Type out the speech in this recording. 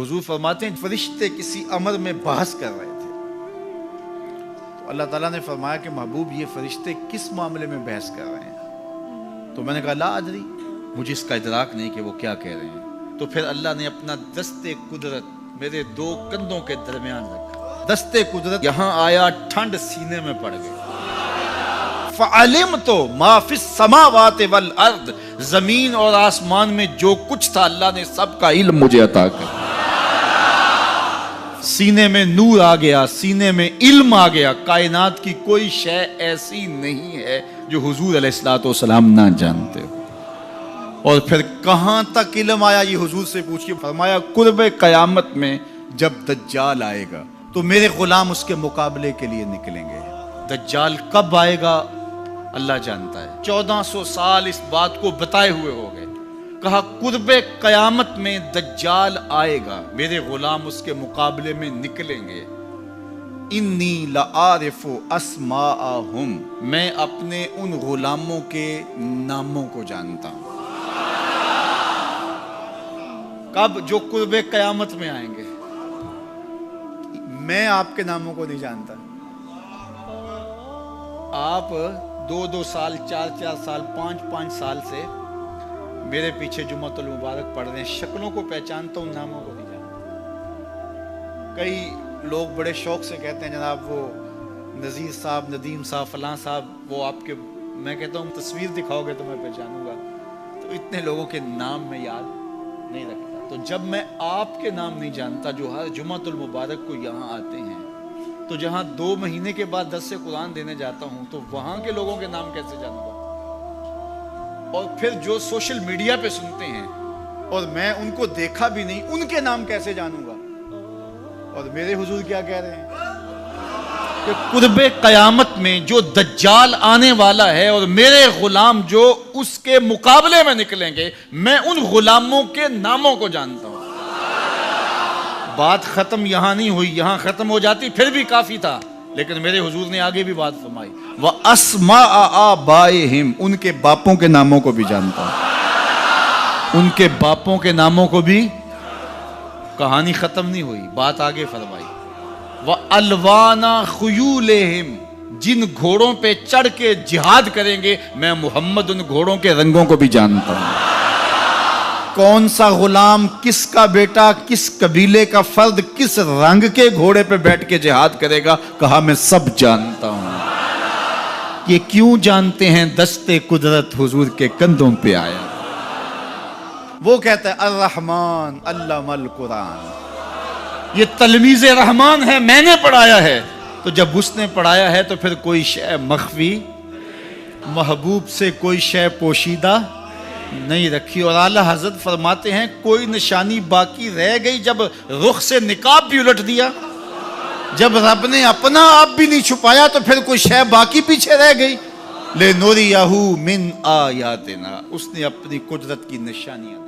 हुजूर फरमाते हैं फरिश्ते किसी अमर में बहस कर रहे थे, तो अल्लाह ताला ने फरमाया कि महबूब ये फरिश्ते किस मामले में बहस कर रहे हैं? तो मैंने कहा ला अदरी, मुझे इसका इदराक नहीं कि वो क्या कह रहे हैं। तो फिर अल्लाह ने अपना दस्ते कुदरत मेरे दो कंधों के दरमियान रखा। दस्ते कुदरत यहाँ आया, ठंड सीने में पड़ गई। फ़अलिम तो माफिस समावात वल अर्द, जमीन और आसमान में जो कुछ था अल्लाह ने सबका इल्म मुझे अता कर। सीने में नूर आ गया, सीने में इल्म आ गया। कायनात की कोई शय ऐसी नहीं है जो हुजूर अलैहिस्सलातु वस्सलाम ना जानते हो। और फिर कहां तक इल्म आया ये हुजूर से पूछिए। फरमाया कुर्बे कयामत में जब दज्जाल आएगा तो मेरे गुलाम उसके मुकाबले के लिए निकलेंगे। दज्जाल कब आएगा अल्लाह जानता है। 1400 साल इस बात को बताए हुए हो गए। कहा कुर्बे कयामत में दज्जाल आएगा, मेरे गुलाम उसके मुकाबले में निकलेंगे। इन्नी लआरिफु अस्माअहुम, मैं अपने उन गुलामों के नामों को जानता हूं। कब? जो कुर्बे कयामत में आएंगे। मैं आपके नामों को नहीं जानता। आप 2-2 साल, 4-4 साल, 5-5 साल से मेरे पीछे जुम्मतुल मुबारक पढ़ रहे हैं, शक्लों को पहचानता हूं, नामों को नहीं जानता। कई लोग बड़े शौक से कहते हैं जनाब वो नज़ीर साहब, नदीम साहब, फलां साहब, वो आपके, मैं कहता हूँ तस्वीर दिखाओगे तो मैं पहचानूंगा। तो इतने लोगों के नाम में याद नहीं रखता। तो जब मैं आपके नाम नहीं जानता जो हर जुम्मतुल मुबारक को यहाँ आते हैं, तो जहाँ 2 महीने के बाद 10 से कुरान देने जाता हूँ तो वहां के लोगों के नाम कैसे जानूंगा? और फिर जो सोशल मीडिया पे सुनते हैं और मैं उनको देखा भी नहीं, उनके नाम कैसे जानूंगा? और मेरे हुजूर क्या कह रहे हैं कि कुर्बे कयामत में जो दज्जाल आने वाला है और मेरे गुलाम जो उसके मुकाबले में निकलेंगे, मैं उन गुलामों के नामों को जानता हूं। बात खत्म यहां नहीं हुई, यहां खत्म हो जाती फिर भी काफी था, लेकिन मेरे हुजूर ने आगे भी बात फरमाई। वह अस्मा आबाइहिम, उनके बापों के नामों को भी जानता हूं। उनके बापों के नामों को भी, कहानी खत्म नहीं हुई, बात आगे फरमाई। वह अलवाना खुयूलेहिम, जिन घोड़ों पे चढ़ के जिहाद करेंगे, मैं मोहम्मद उन घोड़ों के रंगों को भी जानता हूं। कौन सा गुलाम, किसका बेटा, किस कबीले का फर्द, किस रंग के घोड़े पे बैठ के जिहाद करेगा, कहा मैं सब जानता हूं। ये क्यों जानते हैं? दस्ते कुदरत हुजूर के कंधों पे आया। वो कहता है अर्रहमान अल्लमल कुरान, ये तलमीज़े रहमान है, मैंने पढ़ाया है। तो जब उसने पढ़ाया है तो फिर कोई शय मख्फी, महबूब से कोई शय पोशीदा नहीं रखी। और आला हजरत फरमाते हैं कोई निशानी बाकी रह गई जब रुख से निकाब भी उलट दिया, जब रब ने अपना आप भी नहीं छुपाया तो फिर कोई शय बाकी पीछे रह गई। ले नूरियहू मिन आयातिना, उसने अपनी कुदरत की निशानियां